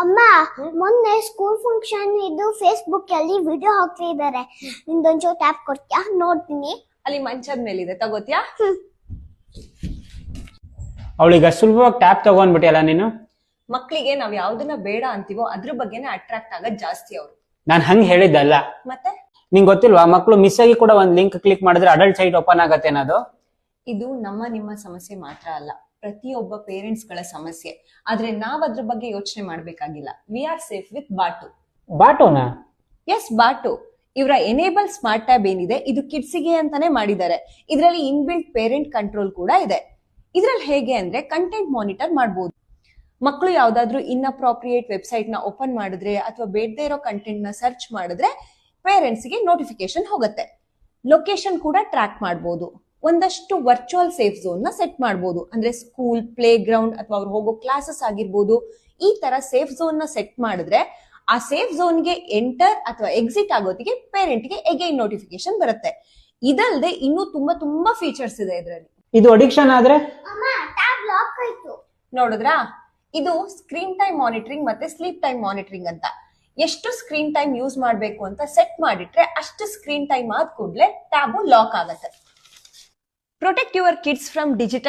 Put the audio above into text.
ಅಮ್ಮ ಮೊನ್ನೆ school function ಇದು ಫೇಸ್ಬುಕ್ ಅಲ್ಲಿ ವಿಡಿಯೋ ಹಾಕ್ತಿದ್ದಾರೆ. ನಿಂದೊಂಚೂರು ಟ್ಯಾಪ್ ಕೊಡ್ತೀಯಾ? ನೋಡ್ತೀನಿ. ಅಲ್ಲಿ ಮಂಚದ ಮೇಲಿದೆ, ತಗೋತ್ಯಾ? ಅವಳಿಗೆ ಸುಲಭವಾಗಿ ಟ್ಯಾಪ್ ತಗೊಂಡ್ಬಿಟ್ಟಿಯಲ್ಲ ನೀನು. ಮಕ್ಳಿಗೆ ನಾವ್ ಯಾವ್ದನ್ನ ಬೇಡ ಅಂತೀವೋ ಅದ್ರ ಬಗ್ಗೆನೇ ಅಟ್ರಾಕ್ಟ್ ಆಗೋದ್ ಜಾಸ್ತಿ ಅವ್ರು. ನಾನ್ ಹಂಗ್ ಹೇಳಿದ್ದಲ್ಲ. ಮತ್ತೆ ನಿಂಗ್ ಗೊತ್ತಿಲ್ವಾ, ಮಕ್ಳು ಮಿಸ್ ಆಗಿ ಕೂಡ ಒಂದ್ ಲಿಂಕ್ ಕ್ಲಿಕ್ ಮಾಡಿದ್ರೆ ಅಡಲ್ಟ್ ಸೈಟ್ ಓಪನ್ ಆಗತ್ತೆ ಅನ್ನೋದು. ಇದು ನಿಮ್ಮ ಸಮಸ್ಯೆ ಮಾತ್ರ ಅಲ್ಲ, ಪ್ರತಿಯೊಬ್ಬ ಪೇರೆಂಟ್ಸ್ ಗಳ ಸಮಸ್ಯೆ. ಆದ್ರೆ ನಾವ್ ಅದ್ರ ಬಗ್ಗೆ ಯೋಚನೆ ಮಾಡ್ಬೇಕಾಗಿಲ್ಲ. We are safe with boat. ಬಾಟೋನಾ? Yes, boat. ಇವರ ಎನೇಬಲ್ ಸ್ಮಾರ್ಟ್ ಟ್ಯಾಬ್ ಏನಿದೆ ಇದು ಕಿಡ್ಸಿಗೆ ಅಂತಾನೆ ಮಾಡಿದ್ದಾರೆ. ಇದರಲ್ಲಿ ಇನ್ಬಿಲ್ಟ್ ಪೇರೆಂಟ್ ಕಂಟ್ರೋಲ್ ಕೂಡ ಇದೆ. ಇದ್ರಲ್ಲಿ ಹೇಗೆ ಅಂದ್ರೆ ಕಂಟೆಂಟ್ ಮಾನಿಟರ್ ಮಾಡಬಹುದು. ಮಕ್ಕಳು ಯಾವ್ದಾದ್ರು ಇನ್ಅಪ್ರಾಪ್ರಿಯೇಟ್ ವೆಬ್ಸೈಟ್ ನ ಓಪನ್ ಮಾಡಿದ್ರೆ ಅಥವಾ ಬೇಡದೇ ಇರೋ ಕಂಟೆಂಟ್ ನ ಸರ್ಚ್ ಮಾಡಿದ್ರೆ ಪೇರೆಂಟ್ಸ್ ಗೆ ನೋಟಿಫಿಕೇಶನ್ ಹೋಗುತ್ತೆ. ಲೊಕೇಶನ್ ಕೂಡ ಟ್ರ್ಯಾಕ್ ಮಾಡಬಹುದು. ಒಂದಷ್ಟು ವರ್ಚುವಲ್ ಸೇಫ್ ಝೋನ್ ನ ಸೆಟ್ ಮಾಡಬಹುದು. ಅಂದ್ರೆ ಸ್ಕೂಲ್, ಪ್ಲೇ ಗ್ರೌಂಡ್ ಅಥವಾ ಅವ್ರು ಹೋಗೋ ಕ್ಲಾಸಸ್ ಆಗಿರ್ಬೋದು. ಈ ತರ ಸೇಫ್ ಝೋನ್ ನ ಸೆಟ್ ಮಾಡಿದ್ರೆ ಆ ಸೇಫ್ ಝೋನ್ ಗೆ ಎಂಟರ್ ಅಥವಾ ಎಕ್ಸಿಟ್ ಆಗೋದಿಗೆ ಪೇರೆಂಟ್ ಗೆ ಅಗೈನ್ ನೋಟಿಫಿಕೇಶನ್ ಬರುತ್ತೆ. ಇದಲ್ಲದೆ ಇನ್ನೂ ತುಂಬಾ ಫೀಚರ್ಸ್ ಇದೆ ಇದರಲ್ಲಿ. ಇದು ಅಡಿಕ್ಷನ್ ಆದ್ರೆ ನೋಡಿದ್ರಾ? ಇದು ಸ್ಕ್ರೀನ್ ಟೈಮ್ ಮಾನಿಟರಿಂಗ್ ಮತ್ತೆ ಸ್ಲೀಪ್ ಟೈಮ್ ಮಾನಿಟರಿಂಗ್ ಅಂತ. ಎಷ್ಟು ಸ್ಕ್ರೀನ್ ಟೈಮ್ ಯೂಸ್ ಮಾಡಬೇಕು ಅಂತ ಸೆಟ್ ಮಾಡಿಟ್ರೆ ಅಷ್ಟು ಸ್ಕ್ರೀನ್ ಟೈಮ್ ಆದ ಕೂಡಲೇ ಟ್ಯಾಬು ಲಾಕ್ ಆಗುತ್ತೆ. Protect your kids from digital